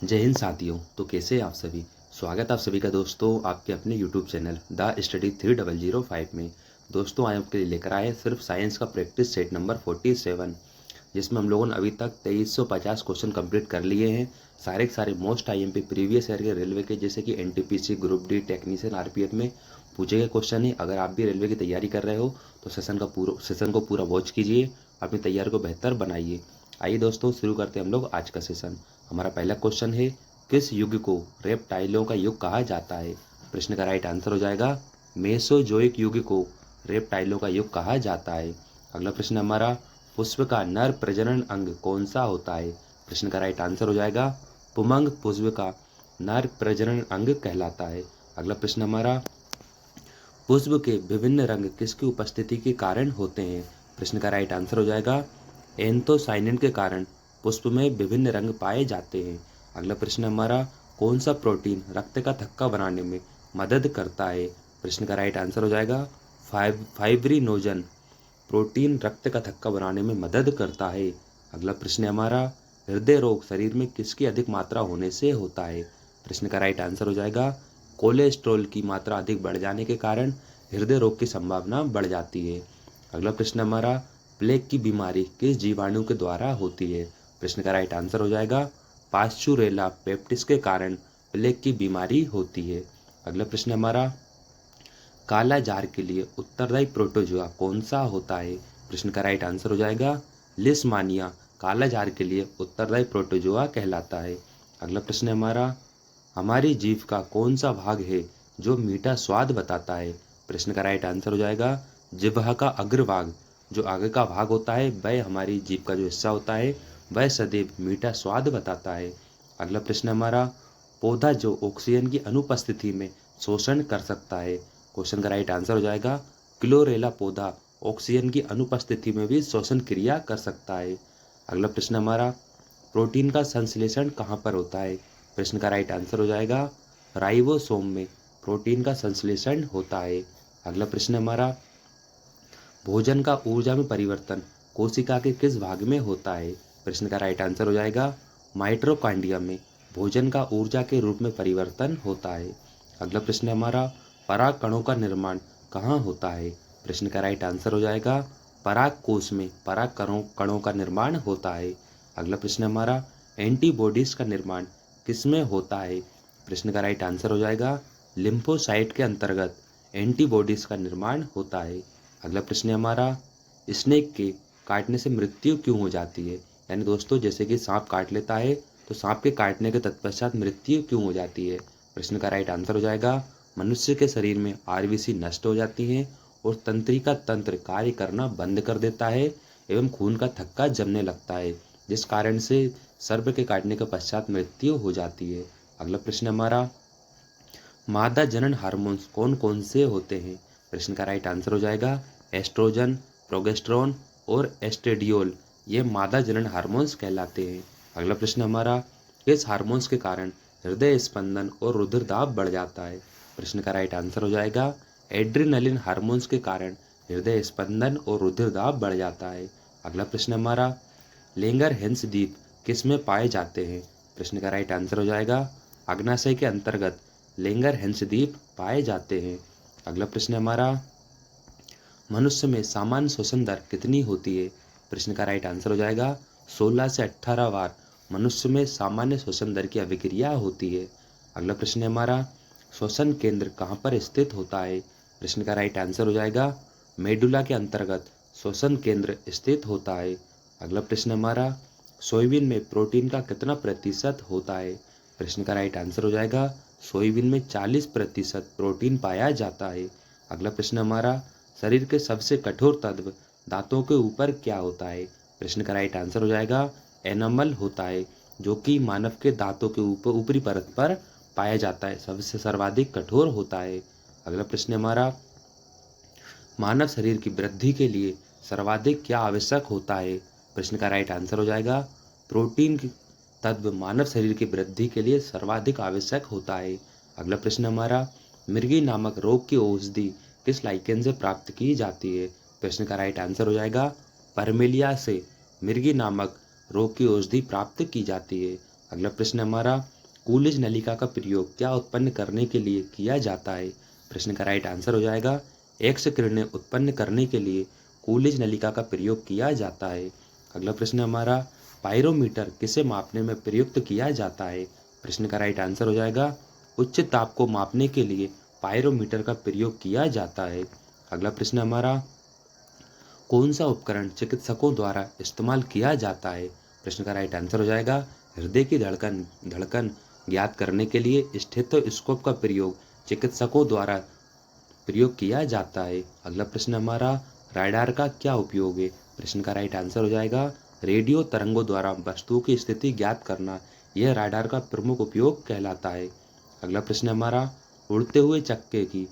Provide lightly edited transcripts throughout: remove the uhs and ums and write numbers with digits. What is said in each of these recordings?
जय हिंद साथियों। तो कैसे हैं आप सभी। स्वागत है आप सभी का दोस्तों आपके अपने यूट्यूब चैनल द स्टडी 3005 में। दोस्तों आज आपके लिए लेकर आए सिर्फ साइंस का प्रैक्टिस सेट नंबर 47, जिसमें हम लोगों ने अभी तक 2350 क्वेश्चन कंप्लीट कर लिए हैं। सारे के सारे मोस्ट आईएमपी प्रीवियस ईयर के रेलवे के, जैसे कि NTPC, group D, technician, RPF में पूछे गए क्वेश्चन है। अगर आप भी रेलवे की तैयारी कर रहे हो तो सेशन को पूरा वॉच कीजिए, अपनी तैयारी को बेहतर बनाइए। आइए दोस्तों शुरू करते हैं हम लोग आज का सेशन। हमारा पहला क्वेश्चन है, किस युग को रेप्टाइलों का युग कहा जाता है। प्रश्न का राइट आंसर हो जाएगा मेसोजोइक युग को रेप्टाइलों का युग कहा जाता है। अगला प्रश्न हमारा, पुष्प का नर प्रजनन अंग कौन सा होता है। प्रश्न का राइट आंसर हो जाएगा पुमंग पुष्प का नर प्रजनन अंग कहलाता है। अगला प्रश्न हमारा, पुष्प के विभिन्न रंग किसकी उपस्थिति के कारण होते हैं। प्रश्न का राइट आंसर हो जाएगा एंथोसाइनिन के कारण पुष्प में विभिन्न रंग पाए जाते हैं। अगला प्रश्न हमारा, कौन सा प्रोटीन रक्त का थक्का बनाने में मदद करता है। प्रश्न का राइट आंसर हो जाएगा फाइब्रिनोजन प्रोटीन रक्त का थक्का बनाने में मदद करता है। अगला प्रश्न हमारा, हृदय रोग शरीर में किसकी अधिक मात्रा होने से होता है। प्रश्न का राइट आंसर हो जाएगा कोलेस्ट्रॉल की मात्रा अधिक बढ़ जाने के कारण हृदय रोग की संभावना बढ़ जाती है। अगला प्रश्न हमारा, प्लेग की बीमारी किस जीवाणु के द्वारा होती है। प्रश्न का राइट आंसर हो जाएगा पास्चुरेला पेप्टिस के कारण प्लेग की बीमारी होती है। अगला प्रश्न हमारा, काला जार के लिए उत्तरदायी प्रोटोजुआ कौन सा होता है। प्रश्न का राइट आंसर हो जाएगा लिस्मानिया काला जार के लिए उत्तरदायी प्रोटोजुआ कहलाता है। अगला प्रश्न हमारा, हमारी जीभ का कौन सा भाग है जो मीठा स्वाद बताता है। प्रश्न का राइट आंसर हो जाएगा जिह्वा का अग्रभाग। जो आगे का भाग होता है वह हमारी जीभ का जो हिस्सा होता है वह सदैव मीठा स्वाद बताता है। अगला प्रश्न हमारा, पौधा जो ऑक्सीजन की अनुपस्थिति में शोषण कर सकता है। क्वेश्चन का राइट आंसर हो जाएगा क्लोरेला पौधा ऑक्सीजन की अनुपस्थिति में भी शोषण क्रिया कर सकता है। अगला प्रश्न हमारा, प्रोटीन का संश्लेषण कहाँ पर होता है। प्रश्न का राइट आंसर हो जाएगा राइबोसोम में प्रोटीन का संश्लेषण होता है। अगला प्रश्न हमारा, भोजन का ऊर्जा में परिवर्तन कोशिका के किस भाग में होता है। प्रश्न का राइट आंसर हो जाएगा माइटोकॉन्ड्रिया में भोजन का ऊर्जा के रूप में परिवर्तन होता है। अगला प्रश्न हमारा, पराग कणों का निर्माण कहाँ होता है। प्रश्न का राइट आंसर हो जाएगा पराग कोश में पराग कणों का निर्माण होता है। अगला प्रश्न हमारा, एंटीबॉडीज का निर्माण किसमें होता है। प्रश्न का राइट आंसर हो जाएगा लिम्फोसाइट के अंतर्गत एंटीबॉडीज का निर्माण होता है। अगला प्रश्न हमारा, स्नेक के काटने से मृत्यु क्यों हो जाती है। यानी दोस्तों जैसे कि सांप काट लेता है तो सांप के काटने के तत्पश्चात मृत्यु क्यों हो जाती है। प्रश्न का राइट आंसर हो जाएगा मनुष्य के शरीर में आरबीसी नष्ट हो जाती है और तंत्रिका तंत्र कार्य करना बंद कर देता है एवं खून का थक्का जमने लगता है, जिस कारण से सर्प के काटने के पश्चात मृत्यु हो जाती है। अगला प्रश्न हमारा, मादा जनन हार्मोन्स कौन कौन से होते हैं। प्रश्न का राइट आंसर हो जाएगा एस्ट्रोजन, प्रोगेस्टेरोन और एस्ट्रेडियोल। ये मादा जनन हार्मोन्स कहलाते हैं। अगला प्रश्न हमारा, किस हार्मोन्स के कारण हृदय स्पंदन और रुधिर दाब बढ़ जाता है। प्रश्न का राइट आंसर हो जाएगा एड्रिनलिन हार्मोन्स के कारण हृदय स्पंदन और रुधिर दाब बढ़ जाता है। अगला प्रश्न हमारा, लेंगर-हेंस द्वीप किस में पाए जाते हैं। प्रश्न का राइट आंसर हो जाएगा अग्न्याशय के अंतर्गत लेंगर-हेंस द्वीप पाए जाते हैं। अगला प्रश्न हमारा, मनुष्य में सामान्य श्वसन दर कितनी होती है। प्रश्न का राइट आंसर हो जाएगा 16 से 18 बार मनुष्य में सामान्य श्वसन दर की अभिक्रिया होती है। अगला प्रश्न हमारा, श्वसन केंद्र कहाँ पर स्थित होता है। प्रश्न का राइट आंसर हो जाएगा मेडुला के अंतर्गत श्वसन केंद्र स्थित होता है। अगला प्रश्न हमारा, सोयाबीन में प्रोटीन का कितना प्रतिशत होता है। प्रश्न का राइट आंसर हो जाएगा सोयाबीन में 40% प्रोटीन पाया जाता है। अगला प्रश्न हमारा, शरीर के सबसे कठोर तत्व दांतों के ऊपर क्या होता है। प्रश्न का राइट आंसर हो जाएगा एनामल होता है, जो कि मानव के दांतों के ऊपर ऊपरी परत पर पाया जाता है, सबसे सर्वाधिक कठोर होता है। अगला प्रश्न हमारा, मानव शरीर की वृद्धि के लिए सर्वाधिक क्या आवश्यक होता है। प्रश्न का राइट आंसर हो जाएगा प्रोटीन तत्व मानव शरीर की वृद्धि के लिए सर्वाधिक आवश्यक होता है। अगला प्रश्न हमारा, मिर्गी नामक रोग की औषधि किस लाइकेन से प्राप्त की जाती है। प्रश्न का राइट आंसर हो जाएगा परमेलिया से मिर्गी नामक रोग की औषधि प्राप्त की जाती है। अगला प्रश्न हमारा, कूलिज नलिका का प्रयोग क्या उत्पन्न करने के लिए किया जाता है? प्रश्न का राइट आंसर हो जाएगा एक्स किरणें उत्पन्न करने के लिए कूलिज नलिका का प्रयोग किया जाता है। अगला प्रश्न हमारा, पायरोमीटर किसे मापने में प्रयुक्त किया जाता है? प्रश्न का राइट आंसर हो जाएगा उच्च ताप को मापने के लिए पायरोमीटर का प्रयोग किया जाता है। अगला प्रश्न हमारा, कौन सा उपकरण चिकित्सकों द्वारा इस्तेमाल किया जाता है? प्रश्न का राइट आंसर हो जाएगा हृदय की धड़कन ज्ञात करने के लिए स्टेथोस्कोप का प्रयोग चिकित्सकों द्वारा प्रयोग किया जाता है। अगला प्रश्न हमारा, राडार का क्या उपयोग है? प्रश्न का राइट आंसर हो जाएगा रेडियो तरंगों द्वारा वस्तुओं की स्थिति ज्ञात करना, यह राडार का प्रमुख उपयोग कहलाता है। अगला प्रश्न हमारा, उड़ते हुए चक्के की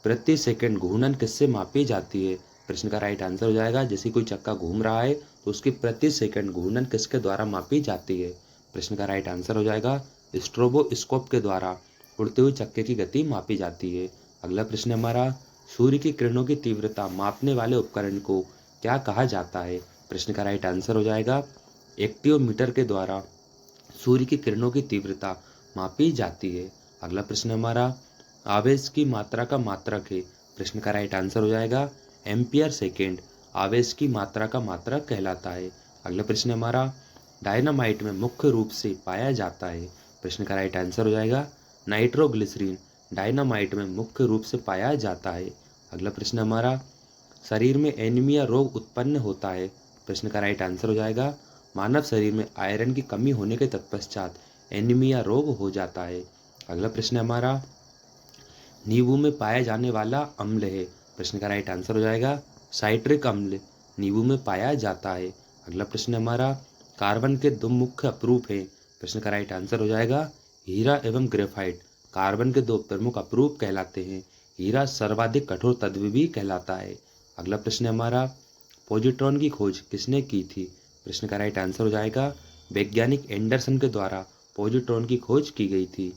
प्रति सेकंड घूर्णन किससे मापी जाती है? प्रश्न का राइट आंसर हो जाएगा जैसे कोई चक्का घूम रहा है तो उसकी प्रति सेकंड घूर्णन किसके द्वारा मापी जाती है? प्रश्न का राइट आंसर हो जाएगा स्ट्रोबोस्कोप के द्वारा उड़ते हुए चक्के की गति मापी जाती है। अगला प्रश्न हमारा, सूर्य की किरणों की तीव्रता मापने वाले उपकरण को क्या कहा जाता है? प्रश्न का राइट आंसर हो जाएगा एक्टियोमीटर के द्वारा सूर्य की किरणों की तीव्रता मापी जाती है। अगला प्रश्न हमारा, आवेश की मात्रा का मात्रक है? प्रश्न का राइट आंसर हो जाएगा एम्पियर सेकेंड आवेश की मात्रा का मात्रक कहलाता है। अगला प्रश्न हमारा, डायनामाइट में मुख्य रूप से पाया जाता है? प्रश्न का राइट आंसर हो जाएगा नाइट्रोग्लिसरीन डायनामाइट में मुख्य रूप से पाया जाता है। अगला प्रश्न हमारा, शरीर में एनीमिया रोग उत्पन्न होता है? प्रश्न का राइट आंसर हो जाएगा मानव शरीर में आयरन की कमी होने के तत्पश्चात एनीमिया रोग हो जाता है। अगला प्रश्न हमारा, नींबू में पाया जाने वाला अम्ल है? प्रश्न का राइट आंसर हो जाएगा साइट्रिक अम्ल नींबू में पाया जाता है। अगला प्रश्न हमारा, कार्बन के दो मुख्य अपरूप हैं? प्रश्न का राइट आंसर हो जाएगा हीरा एवं ग्रेफाइट कार्बन के दो प्रमुख अपरूप कहलाते हैं। हीरा सर्वाधिक कठोर तत्व भी कहलाता है। अगला प्रश्न हमारा, पॉजिट्रॉन की खोज किसने की थी? प्रश्न का राइट आंसर हो जाएगा वैज्ञानिक एंडरसन के द्वारा पॉजिट्रॉन की खोज की गई थी।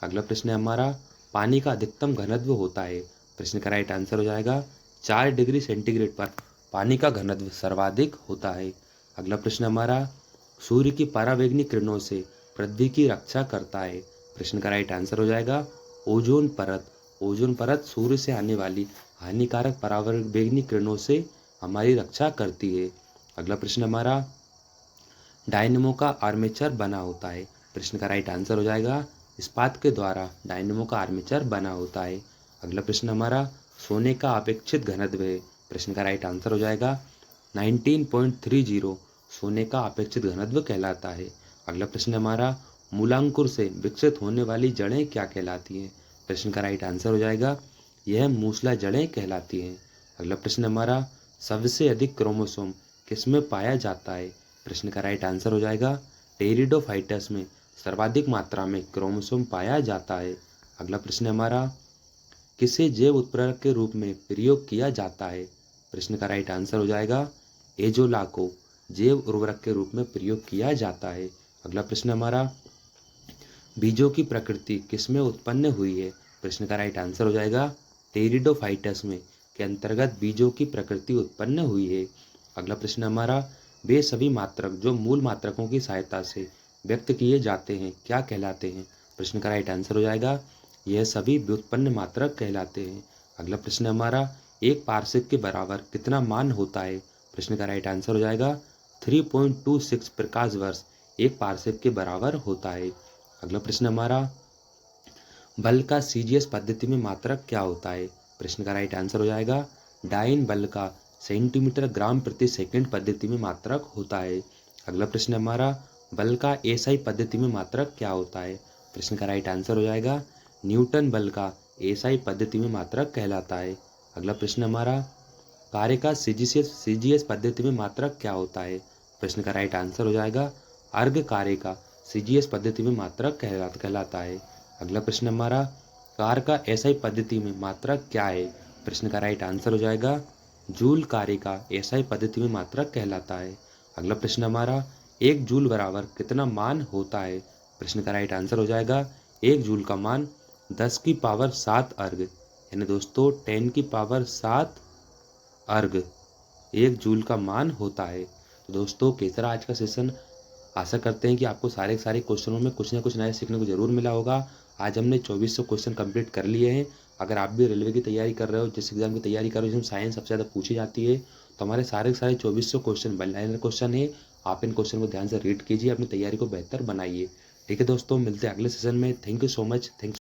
अगला प्रश्न हमारा, पानी का अधिकतम घनत्व होता है? प्रश्न का राइट आंसर हो जाएगा 4 डिग्री सेंटीग्रेड पर पानी का घनत्व सर्वाधिक होता है। अगला प्रश्न हमारा, सूर्य की परावैंगनी किरणों से पृथ्वी की रक्षा करता है? प्रश्न का राइट आंसर हो जाएगा ओजोन परत। ओजोन परत सूर्य से आने वाली हानिकारक परावैंगनी किरणों से हमारी रक्षा करती है। अगला प्रश्न हमारा, डायनेमो का आर्मेचर बना होता है? प्रश्न का राइट आंसर हो जाएगा इस्पात के द्वारा डायनेमो का आर्मेचर बना होता है। अगला प्रश्न हमारा, सोने का अपेक्षित घनत्व है? प्रश्न का राइट आंसर हो जाएगा 19.30 सोने का अपेक्षित घनत्व कहलाता है। अगला प्रश्न हमारा, मूलांकुर से विकसित होने वाली जड़ें क्या कहलाती हैं? प्रश्न का राइट आंसर हो जाएगा यह मूसला जड़ें कहलाती हैं। अगला प्रश्न हमारा, सबसे अधिक क्रोमोसोम किसमें पाया जाता है? प्रश्न का राइट आंसर हो जाएगा टेरिडोफाइटस में सर्वाधिक मात्रा में क्रोमोसोम पाया जाता है। अगला प्रश्न हमारा, किसे जैव उत्प्रेरक के रूप में प्रयोग किया जाता है? प्रश्न का राइट आंसर हो जाएगा एजोला को जैव उर्वरक के रूप में प्रयोग किया जाता है। अगला प्रश्न हमारा, बीजों की प्रकृति किसमें उत्पन्न हुई है? प्रश्न का राइट आंसर हो जाएगा टेरिडोफाइटस में के अंतर्गत बीजों की प्रकृति उत्पन्न हुई है। अगला प्रश्न हमारा, वे सभी मात्रक जो मूल मात्रकों की सहायता से व्यक्त किए जाते हैं क्या कहलाते हैं? प्रश्न का राइट आंसर हो जाएगा यह सभी व्युत्पन्न मात्रक कहलाते हैं। अगला प्रश्न हमारा, एक पार्सेक के बराबर कितना मान होता है? प्रश्न का राइट आंसर हो जाएगा 3.26 प्रकाश वर्ष एक पार्सेक के बराबर होता है। अगला प्रश्न हमारा, बल का सीजीएस पद्धति में मात्रक क्या होता है? प्रश्न का राइट आंसर हो जाएगा डाइन बल का सेंटीमीटर ग्राम प्रति सेकंड पद्धति में मात्रक होता है। अगला प्रश्न हमारा, बल का एसआई पद्धति में मात्रक क्या होता है? प्रश्न का राइट आंसर हो जाएगा न्यूटन बल का एसआई पद्धति में मात्रक कहलाता है। अगला प्रश्न हमारा, कार्य का सीजीएस पद्धति में मात्रक क्या होता है? प्रश्न का राइट आंसर हो जाएगा अर्घ कार्य का सीजीएस पद्धति में मात्रक कहलाता है। अगला प्रश्न हमारा, कार का एसआई पद्धति में मात्रक क्या है? प्रश्न का राइट आंसर हो जाएगा जूल कार्य का एसआई पद्धति में मात्रक कहलाता है। अगला प्रश्न हमारा, एक जूल बराबर कितना मान होता है? प्रश्न का राइट आंसर हो जाएगा एक जूल का मान 10 की पावर 7 अर्घ यानी दोस्तों 10 की पावर 7 अर्घ एक जूल का मान होता है। तो दोस्तों कैसा आज का सेशन आशा करते हैं कि आपको सारे के सारे क्वेश्चनों में कुछ ना कुछ नया सीखने को ज़रूर मिला होगा। आज हमने 2400 क्वेश्चन कंप्लीट कर लिए हैं। अगर आप भी रेलवे की तैयारी कर रहे हो, जिस एग्ज़ाम की तैयारी कर रहे हो जिसमें साइंस सबसे ज़्यादा पूछी जाती है, तो हमारे सारे के सारे 2400 क्वेश्चन वन लाइनर क्वेश्चन है। आप इन क्वेश्चन को ध्यान से रीड कीजिए, अपनी तैयारी को बेहतर बनाइए। ठीक है दोस्तों, मिलते हैं अगले सेशन में। Thank you so much. Thanks.